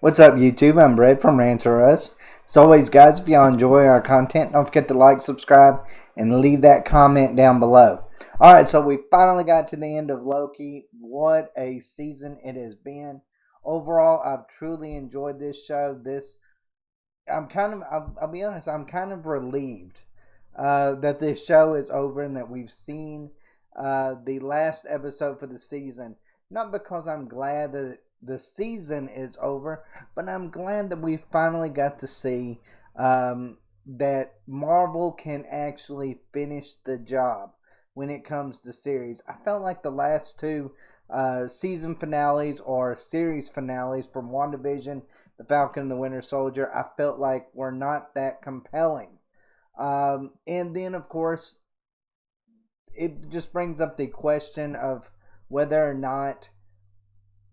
What's up, YouTube? I'm Brett from Rants. As always, guys, if y'all enjoy our content, don't forget to like, subscribe, and leave that comment down below. Alright, so we finally got to the end of Loki. What a season it has been. Overall, I've truly enjoyed this show. I'll be honest, I'm kind of relieved that this show is over and that we've seen the last episode for the season. Not because I'm glad that the season is over, but I'm glad that we finally got to see that Marvel can actually finish the job when it comes to series. I felt like the last two season finales or series finales from WandaVision, The Falcon and the Winter Soldier, I felt like were not that compelling. And then, of course, it just brings up the question of whether or not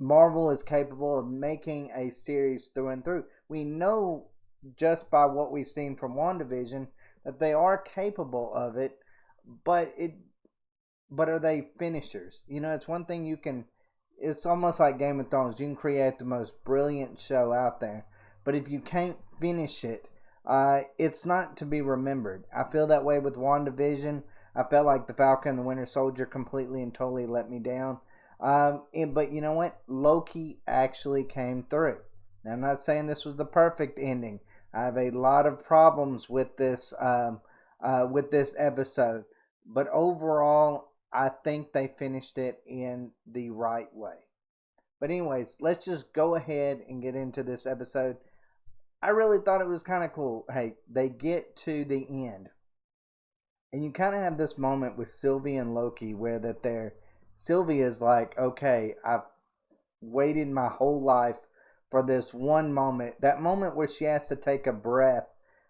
Marvel is capable of making a series through and through. We know just by what we've seen from WandaVision that they are capable of it, but are they finishers? You know, it's one thing it's almost like Game of Thrones. You can create the most brilliant show out there, but if you can't finish it, it's not to be remembered. I feel that way with WandaVision. I felt like The Falcon and the Winter Soldier completely and totally let me down. But you know what? Loki actually came through. Now, I'm not saying this was the perfect ending. I have a lot of problems with this episode, but overall, I think they finished it in the right way. But anyways, let's just go ahead and get into this episode. I really thought it was kind of cool. Hey, they get to the end, and you kind of have this moment with Sylvie and Loki where Sylvie is like, okay, I've waited my whole life for this one moment. That moment where she has to take a breath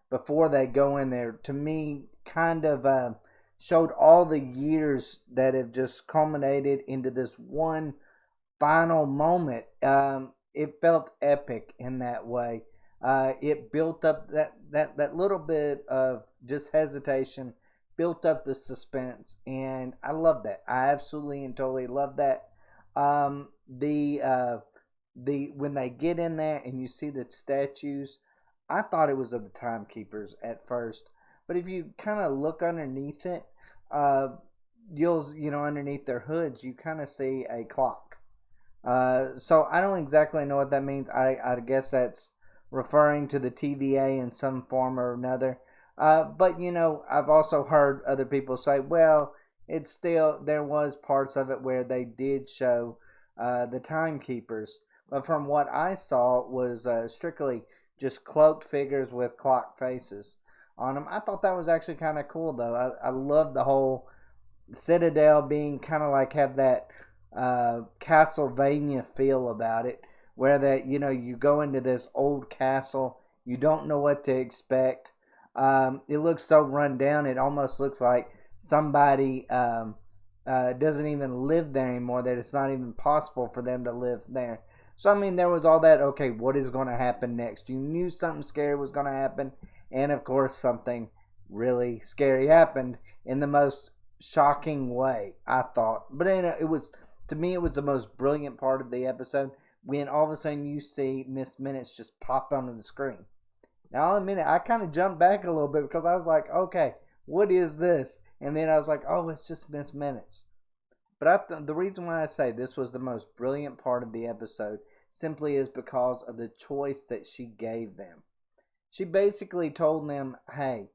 before they go in there, to me, kind of showed all the years that have just culminated into this one final moment. It felt epic in that way. It built up that little bit of just hesitation, built up the suspense, and I love that. I absolutely and totally love that. The when they get in there and you see the statues, I thought it was of the timekeepers at first, but if you kind of look underneath it, uh, underneath their hoods, you kind of see a clock. So I don't exactly know what that means. I guess that's referring to the TVA in some form or another. But I've also heard other people say, well, it's still, there was parts of it where they did show the timekeepers. But from what I saw was strictly just cloaked figures with clock faces on them. I thought that was actually kind of cool, though. I love the whole Citadel being kind of like have that Castlevania feel about it, where that you go into this old castle, you don't know what to expect. It looks so run down. It almost looks like somebody doesn't even live there anymore. That it's not even possible for them to live there. So I mean, there was all that. Okay, what is going to happen next? You knew something scary was going to happen, and of course, something really scary happened in the most shocking way, I thought. But it was, to me, it was the most brilliant part of the episode when all of a sudden you see Miss Minutes just pop onto the screen. Now, I'll admit it, I kind of jumped back a little bit because I was like, okay, what is this? And then I was like, oh, it's just Miss Minutes. But the reason why I say this was the most brilliant part of the episode simply is because of the choice that she gave them. She basically told them, hey,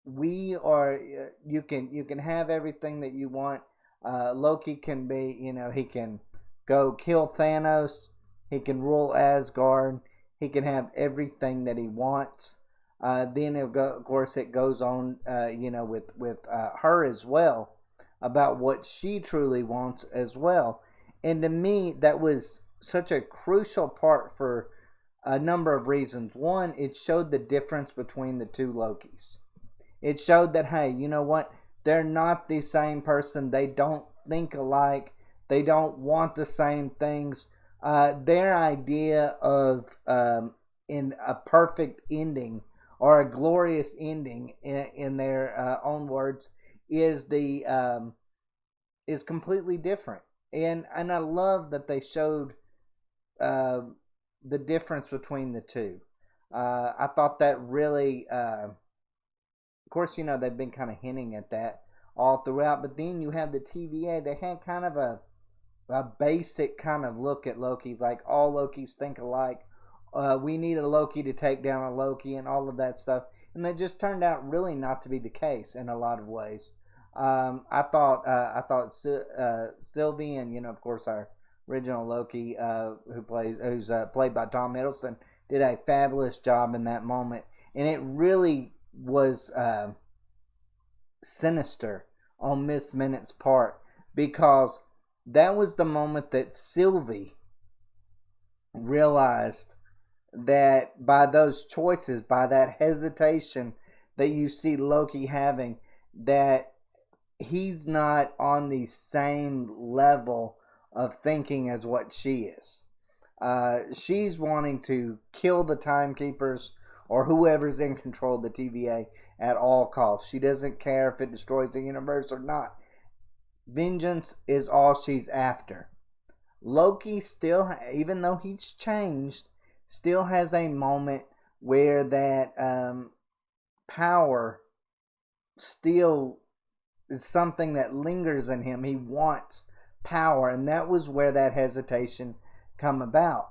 we are, you can have everything that you want. Loki can be, he can go kill Thanos, he can rule Asgard, he can have everything that he wants. Then of course it goes on, with her as well, about what she truly wants as well. And to me, that was such a crucial part for a number of reasons. One, it showed the difference between the two Lokis. It showed that, hey, you know what? They're not the same person. They don't think alike. They don't want the same things. Their idea of in a perfect ending or a glorious ending, in their own words, is completely different. And I love that they showed the difference between the two. I thought that really, of course, they've been kind of hinting at that all throughout. But then you have the TVA. They had kind of a basic kind of look at Loki's, like all Lokis think alike. We need a Loki to take down a Loki and all of that stuff. And that just turned out really not to be the case in a lot of ways. I thought Sylvie and of course our original Loki, who's played by Tom Hiddleston, did a fabulous job in that moment, and it really was sinister on Miss Minutes' part, because that was the moment that Sylvie realized that by those choices, by that hesitation that you see Loki having, that he's not on the same level of thinking as what she is. She's wanting to kill the timekeepers or whoever's in control of the TVA at all costs. She doesn't care if it destroys the universe or not. Vengeance is all she's after. Loki still, even though he's changed, still has a moment where that power still is something that lingers in him. He wants power, and that was where that hesitation come about.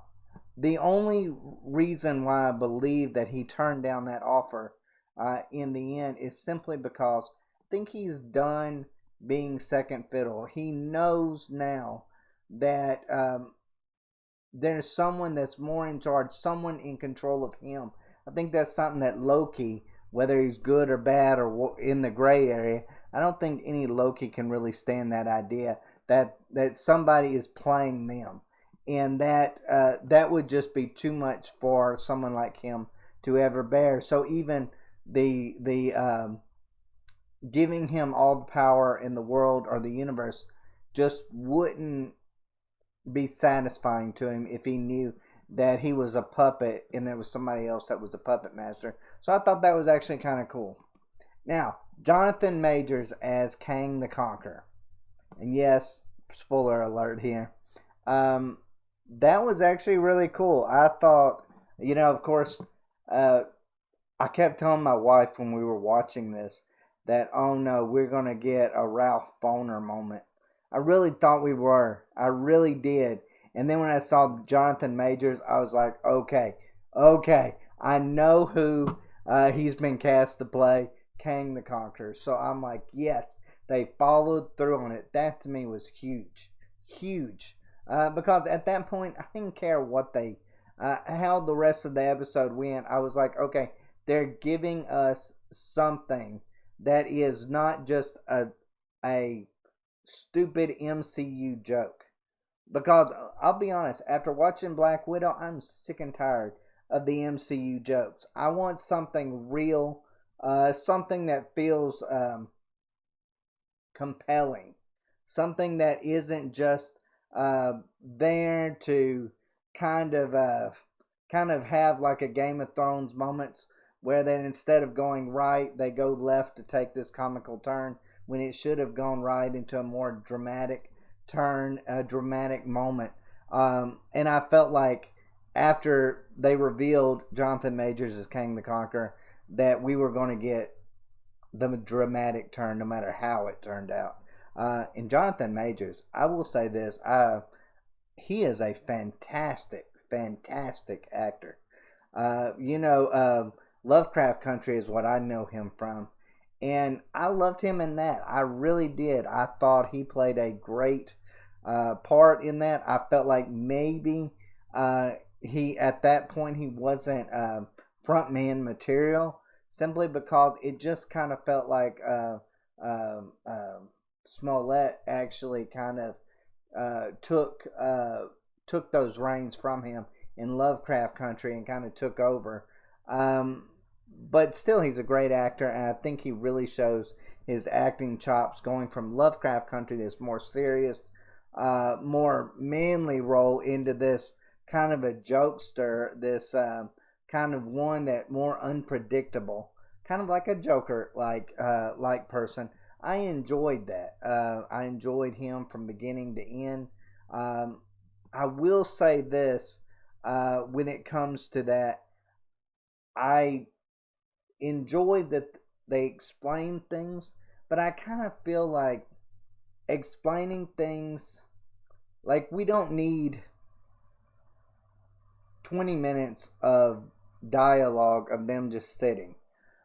The only reason why I believe that he turned down that offer in the end is simply because I think he's done being second fiddle. He knows now that there's someone that's more in charge, someone in control of him. I think that's something that Loki, whether he's good or bad or in the gray area, I don't think any Loki can really stand that idea that somebody is playing them, and that would just be too much for someone like him to ever bear. So even the giving him all the power in the world or the universe just wouldn't be satisfying to him if he knew that he was a puppet and there was somebody else that was a puppet master. So I thought that was actually kind of cool. Now, Jonathan Majors as Kang the Conqueror. And yes, spoiler alert here. That was actually really cool. I thought, of course, I kept telling my wife when we were watching this that, oh no, we're going to get a Ralph Boner moment. I really thought we were. I really did. And then when I saw Jonathan Majors, I was like, okay, I know who he's been cast to play Kang the Conqueror. So I'm like, yes, they followed through on it. That to me was huge. Because at that point, I didn't care what how the rest of the episode went. I was like, okay, they're giving us something that is not just a stupid MCU joke. Because I'll be honest, after watching Black Widow, I'm sick and tired of the MCU jokes. I want something real, something that feels compelling, something that isn't just there to kind of have like a Game of Thrones moments where then instead of going right, they go left to take this comical turn when it should have gone right into a more dramatic turn, a dramatic moment. And I felt like after they revealed Jonathan Majors as Kang the Conqueror, that we were going to get the dramatic turn no matter how it turned out. And Jonathan Majors, I will say this, he is a fantastic actor. Lovecraft Country is what I know him from. And I loved him in that. I really did. I thought he played a great part in that. I felt like maybe he at that point he wasn't frontman material, simply because it just kind of felt like Smollett actually kind of took those reins from him in Lovecraft Country and kind of took over. But still, he's a great actor, and I think he really shows his acting chops going from Lovecraft Country, this more serious, more manly role, into this kind of a jokester, this kind of one that more unpredictable, kind of like a Joker like person. I enjoyed that. I enjoyed him from beginning to end. I will say this. when it comes to that. I enjoy that they explain things, but I kind of feel like explaining things, like, we don't need 20 minutes of dialogue of them just sitting.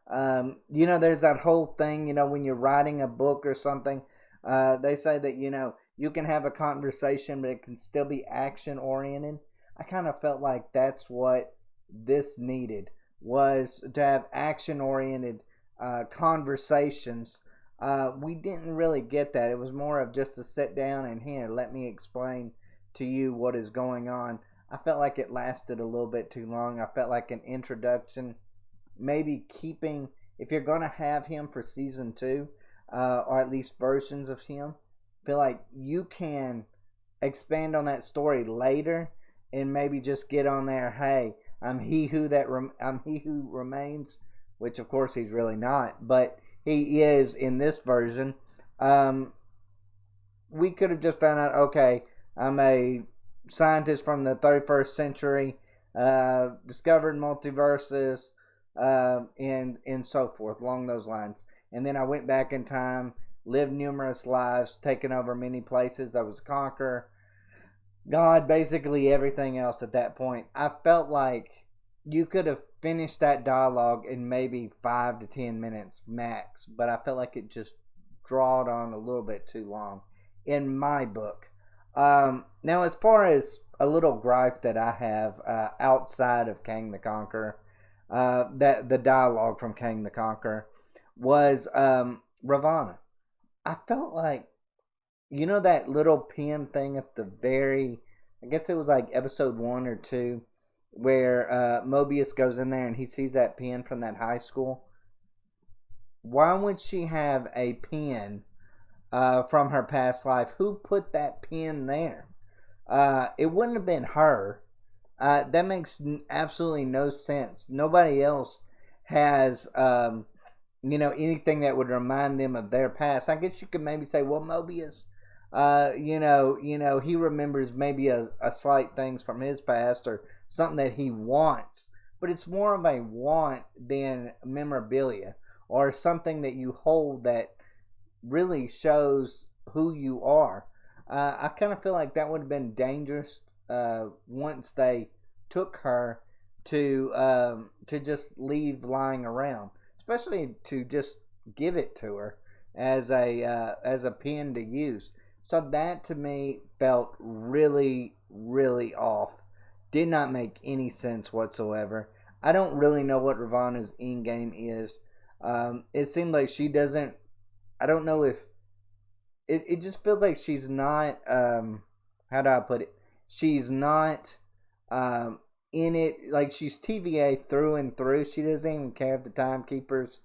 There's that whole thing, when you're writing a book or something, they say that, you can have a conversation, but it can still be action oriented. I kind of felt like that's what this needed, was to have action oriented conversations. We didn't really get that. It was more of just to sit down and, here, let me explain to you what is going on. I felt like it lasted a little bit too long. I felt like an introduction, maybe keeping, if you're going to have him for season two, or at least versions of him, feel like you can expand on that story later and maybe just get on there, hey, I'm he who remains, which of course he's really not, but he is in this version. um we could have just found out, okay, I'm a scientist from the 31st century, discovered multiverses, and so forth along those lines. And then I went back in time, lived numerous lives, taken over many places. I was a conqueror, God, basically everything else at that point. I felt like you could have finished that dialogue in maybe 5 to 10 minutes max, but I felt like it just drawed on a little bit too long in my book. Now, as far as a little gripe that I have outside of Kang the Conqueror, that the dialogue from Kang the Conqueror was Ravana. I felt like, that little pin thing at the very, I guess it was like episode 1 or 2, where Mobius goes in there and he sees that pin from that high school. Why would she have a pin from her past life? Who put that pin there? It wouldn't have been her. That makes absolutely no sense. Nobody else has, anything that would remind them of their past. I guess you could maybe say, well, Mobius, he remembers maybe a slight things from his past or something that he wants, but it's more of a want than memorabilia or something that you hold that really shows who you are. I kind of feel like that would have been dangerous once they took her to just leave lying around, especially to just give it to her as a pen to use. So that to me felt really, really off. Did not make any sense whatsoever. I don't really know what Ravana's end game is. It seemed like she doesn't. I don't know if it just feels like she's not. How do I put it? She's not in it. Like, she's TVA through and through. She doesn't even care if the timekeepers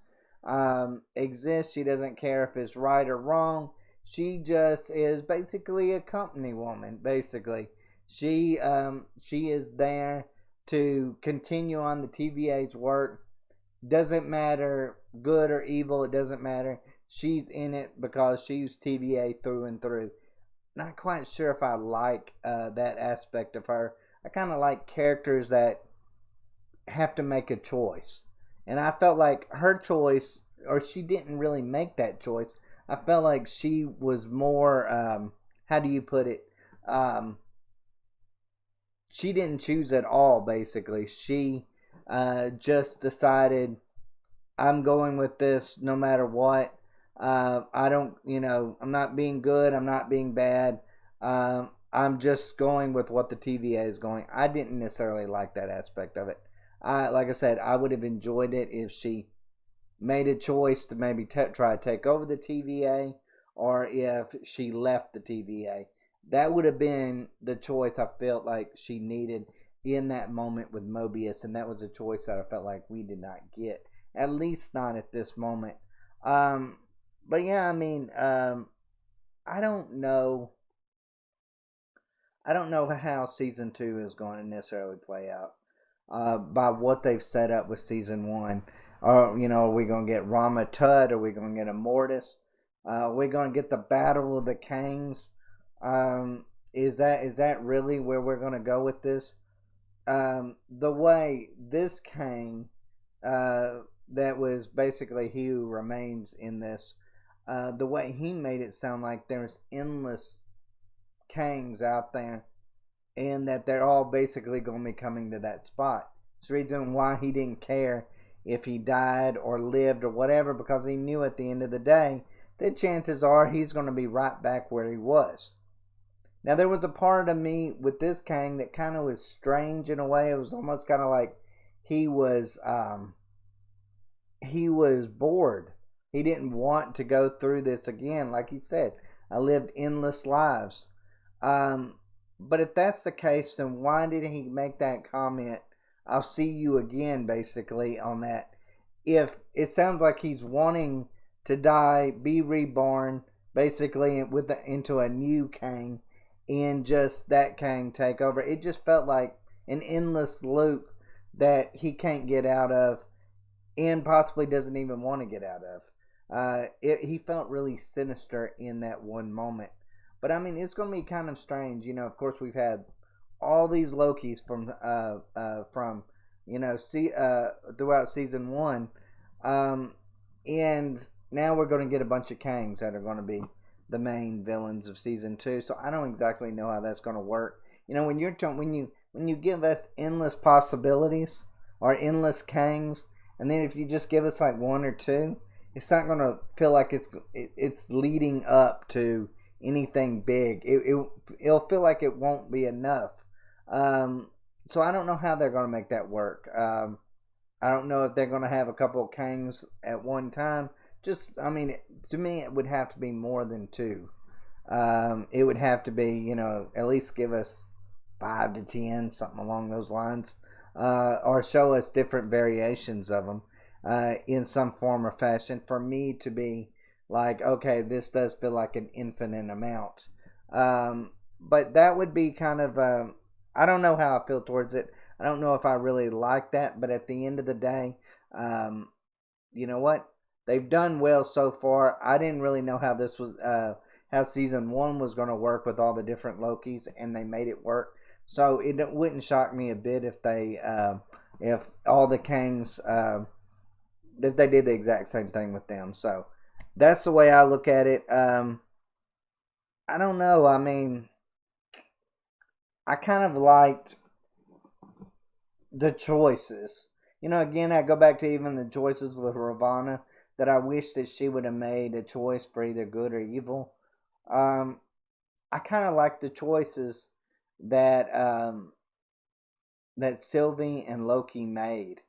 exist. She doesn't care if it's right or wrong. She just is basically a company woman. Basically, she is there to continue on the TVA's work. Doesn't matter good or evil. It doesn't matter. She's in it because she's TVA through and through. Not quite sure if I like that aspect of her. I kind of like characters that have to make a choice. And I felt like her choice, or she didn't really make that choice. I felt like she was more, how do you put it? Um, she didn't choose at all, basically. She just decided, I'm going with this no matter what. I don't, I'm not being good. I'm not being bad. I'm just going with what the TVA is going. I didn't necessarily like that aspect of it. Like I said, I would have enjoyed it if she made a choice to maybe try to take over the TVA, or if she left the TVA. That would have been the choice I felt like she needed in that moment with Mobius, and that was a choice that I felt like we did not get, at least not at this moment. Um, but yeah, I mean, I don't know. I don't know how season 2 is going to necessarily play out. By what they've set up with season 1, or are we going to get Rama Tut? Are we going to get a Mortis? Are we going to get the Battle of the Kangs? Is that really where we're going to go with this? the way this Kang, that was basically he who remains in this, the way he made it sound like there's endless Kangs out there, and that they're all basically going to be coming to that spot. It's the reason why he didn't care if he died or lived or whatever, because he knew at the end of the day that chances are he's going to be right back where he was. Now, there was a part of me with this Kang that kind of was strange in a way. It was almost kind of like he was bored. He didn't want to go through this again. Like he said, I lived endless lives. But if that's the case, then why did he make that comment? I'll see you again, basically, on that. If it sounds like he's wanting to die, be reborn, basically into a new Kang, and just that Kang take over. It just felt like an endless loop that he can't get out of, and possibly doesn't even want to get out of. He felt really sinister in that one moment. But I mean, it's going to be kind of strange. Of course, we've had all these Lokis from throughout season one, and now we're going to get a bunch of Kangs that are going to be the main villains of season two. So I don't exactly know how that's going to work. When you give us endless possibilities or endless Kangs, and then if you just give us like one or two, it's not going to feel like it's leading up to anything big. It'll feel like it won't be enough. So I don't know how they're going to make that work. I don't know if they're going to have a couple of Kangs at one time. To me, it would have to be more than two. It would have to be, at least give us 5 to 10, something along those lines, or show us different variations of them in some form or fashion for me to be like, okay, this does feel like an infinite amount. But that would be kind of, I don't know how I feel towards it. I don't know if I really like that, but at the end of the day, you know what? They've done well so far. I didn't really know how this was, how season one was going to work with all the different Lokis, and they made it work. So it wouldn't shock me a bit if if all the Kangs, if they did the exact same thing with them. So that's the way I look at it. I don't know. I mean, I kind of liked the choices. Again, I go back to even the choices with Ravana, that I wish that she would have made a choice for either good or evil. I kind of like the choices that that Sylvie and Loki made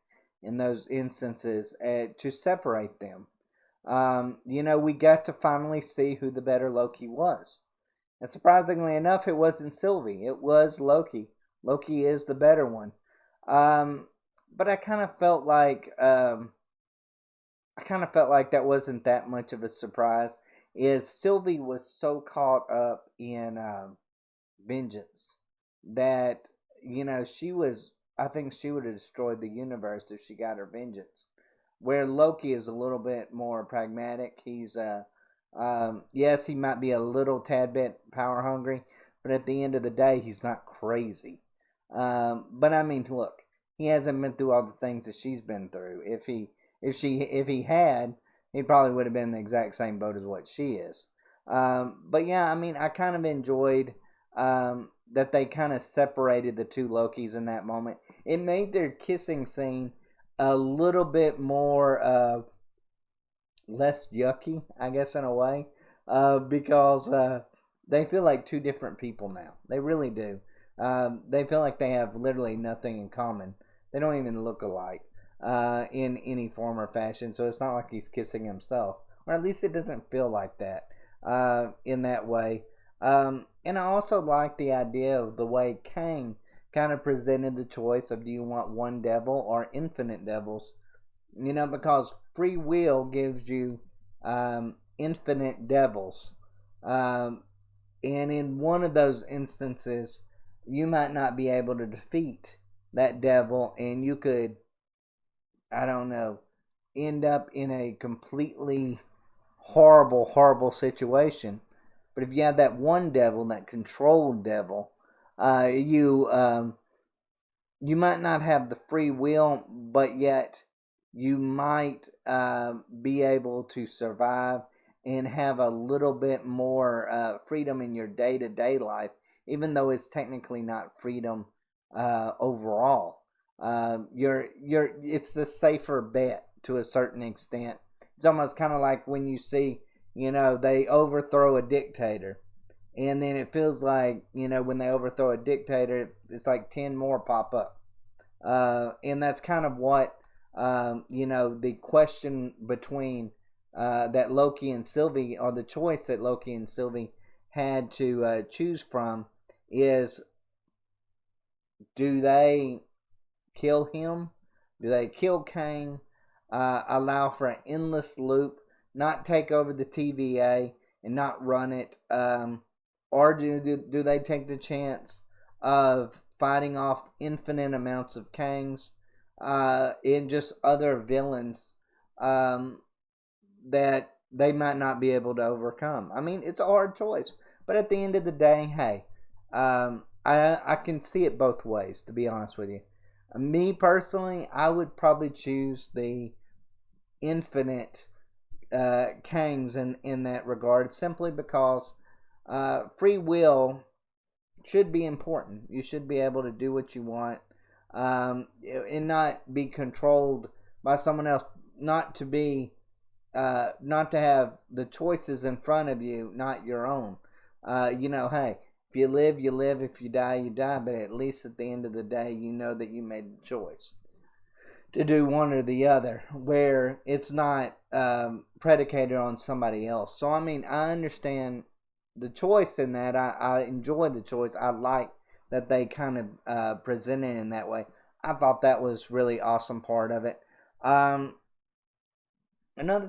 in those instances to separate them. We got to finally see who the better Loki was. And surprisingly enough, it wasn't Sylvie. It was Loki. Loki is the better one. But I kind of felt like that wasn't that much of a surprise. Is Sylvie was so caught up in vengeance that she was. I think she would have destroyed the universe if she got her vengeance. Where Loki is a little bit more pragmatic. He's yes, he might be a little tad bit power hungry, but at the end of the day, he's not crazy. But I mean, look, he hasn't been through all the things that she's been through. If he had, he probably would have been in the exact same boat as what she is. But yeah, I mean, I kind of enjoyed that they kind of separated the two Lokis in that moment. It made their kissing scene a little bit more less yucky, I guess, in a way, because they feel like two different people now. They really do. They feel like they have literally nothing in common. They don't even look alike in any form or fashion, so it's not like he's kissing himself. Or at least it doesn't feel like that in that way. And I also like the idea of the way Kang kind of presented the choice of, do you want one devil or infinite devils? Because free will gives you infinite devils. And in one of those instances, you might not be able to defeat that devil, and you could, I don't know, end up in a completely horrible, horrible situation. But if you have that one devil, that controlled devil, you might not have the free will, but yet you might be able to survive and have a little bit more freedom in your day to day life, even though it's technically not freedom overall. It's the safer bet to a certain extent. It's almost kind of like when you see, they overthrow a dictator, and then it feels like, when they overthrow a dictator, it's like 10 more pop up. And that's kind of what, the question between that Loki and Sylvie, or the choice that Loki and Sylvie had to choose from, is, do they kill him? Do they kill Kang? Allow for an endless loop, not take over the TVA and not run it? Or do they take the chance of fighting off infinite amounts of Kangs and just other villains that they might not be able to overcome? I mean, it's a hard choice, but at the end of the day, hey, I can see it both ways, to be honest with you. Me personally, I would probably choose the infinite Kangs in that regard, simply because free will should be important. You should be able to do what you want, and not be controlled by someone else. Not to have the choices in front of you, not your own. Hey, if you live, you live. If you die, you die. But at least at the end of the day, you know that you made the choice to do one or the other, where it's not predicated on somebody else. So, I mean, I understand the choice in that. I enjoy the choice. I like that they kind of present it in that way. I thought that was really awesome part of it. Another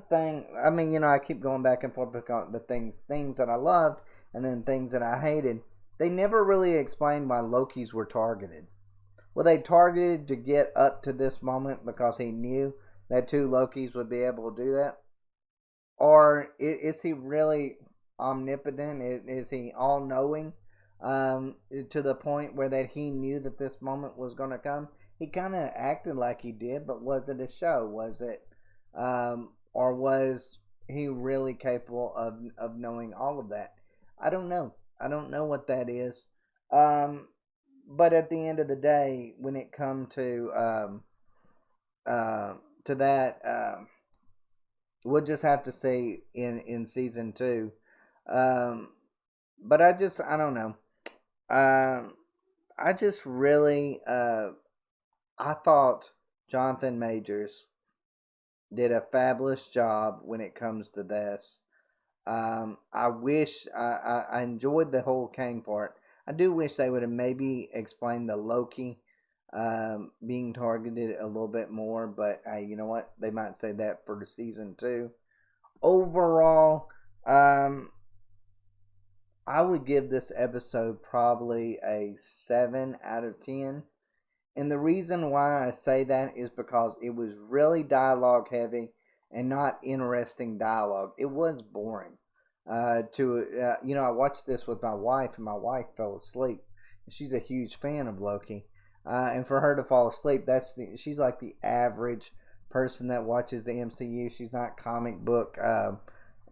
thing, I mean, I keep going back and forth with things that I loved and then things that I hated. They never really explained why Lokis were targeted. Were they targeted to get up to this moment because he knew that two Lokis would be able to do that? Or is he really omnipotent? Is he all knowing to the point where that he knew that this moment was going to come? He kind of acted like he did, but was it a show? Was it, or was he really capable of knowing all of that? I don't know. I don't know what that is. But at the end of the day, when it come to that, we'll just have to see in season two. Um, but I don't know. I just really I thought Jonathan Majors did a fabulous job when it comes to this. I wish I enjoyed the whole Kang part. I do wish they would have maybe explained the Loki being targeted a little bit more, but you know what? They might say that for season two. Overall, I would give this episode probably a 7 out of 10. And the reason why I say that is because it was really dialogue heavy and not interesting dialogue. It was boring. I watched this with my wife, and my wife fell asleep. She's a huge fan of Loki, and for her to fall asleep, she's like the average person that watches the MCU. She's not comic book.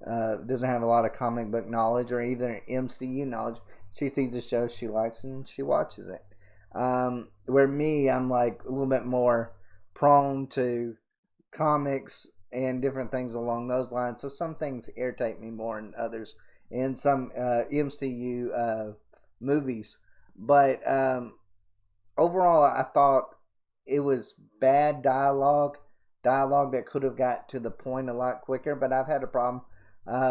Doesn't have a lot of comic book knowledge or even MCU knowledge. She sees the show she likes and she watches it. Where me, I'm like a little bit more prone to comics and different things along those lines. So some things irritate me more than others in some MCU movies. But overall, I thought it was bad dialogue that could have got to the point a lot quicker. But I've had a problem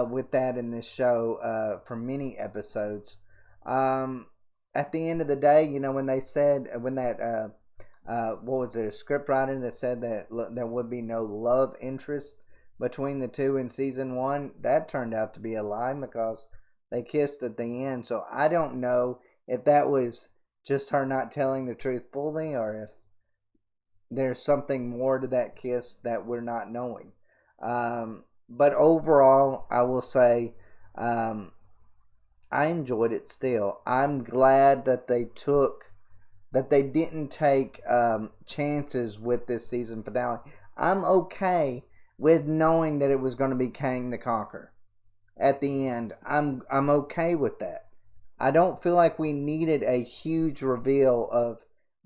with that in this show for many episodes. At the end of the day, when they said, when that what was it, a script writer that said that there would be no love interest between the two in season one, that turned out to be a lie because they kissed at the end. So I don't know if that was just her not telling the truth fully, or if there's something more to that kiss that we're not knowing. But overall, I will say I enjoyed it still. I'm glad that they took that they didn't take chances with this season finale. I'm okay with knowing that it was going to be Kang the Conqueror at the end. I'm okay with that. I don't feel like we needed a huge reveal of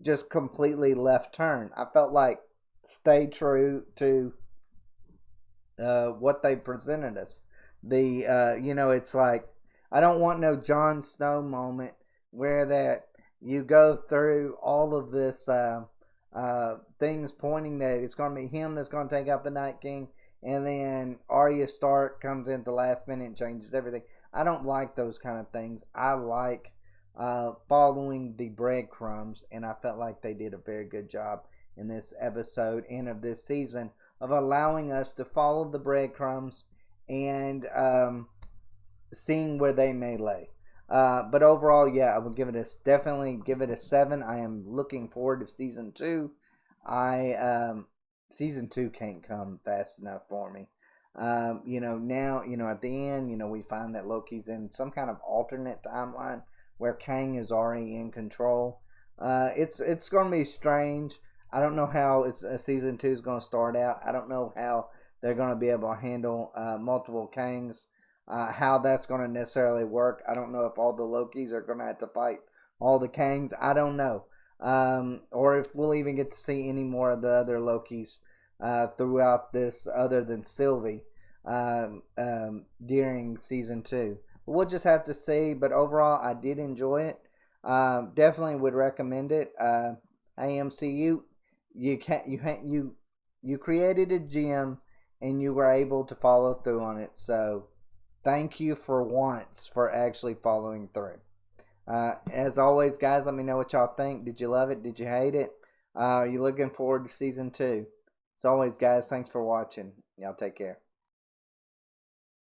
just completely left turn. I felt like stay true to what they presented us. It's like I don't want no Jon Snow moment where that you go through all of this things pointing that it's going to be him that's going to take out the Night King, and then Arya Stark comes in at the last minute and changes everything. I don't like those kind of things. I like following the breadcrumbs, and I felt like they did a very good job in this episode and of this season of allowing us to follow the breadcrumbs and seeing where they may lay. But overall, yeah, I would definitely give it a 7. I am looking forward to season 2. Season 2 can't come fast enough for me. Now, at the end, we find that Loki's in some kind of alternate timeline where Kang is already in control. It's going to be strange. I don't know how season 2 is going to start out. I don't know how they're going to be able to handle multiple Kangs. How that's going to necessarily work. I don't know if all the Lokis are going to have to fight all the Kangs. I don't know. Or if we'll even get to see any more of the other Lokis throughout this other than Sylvie during season 2. We'll just have to see. But overall, I did enjoy it. Definitely would recommend it. AMCU, you created a gym and you were able to follow through on it. So thank you for once for actually following through. As always, guys, let me know what y'all think. Did you love it? Did you hate it? Are you looking forward to season 2? As always, guys, thanks for watching. Y'all take care.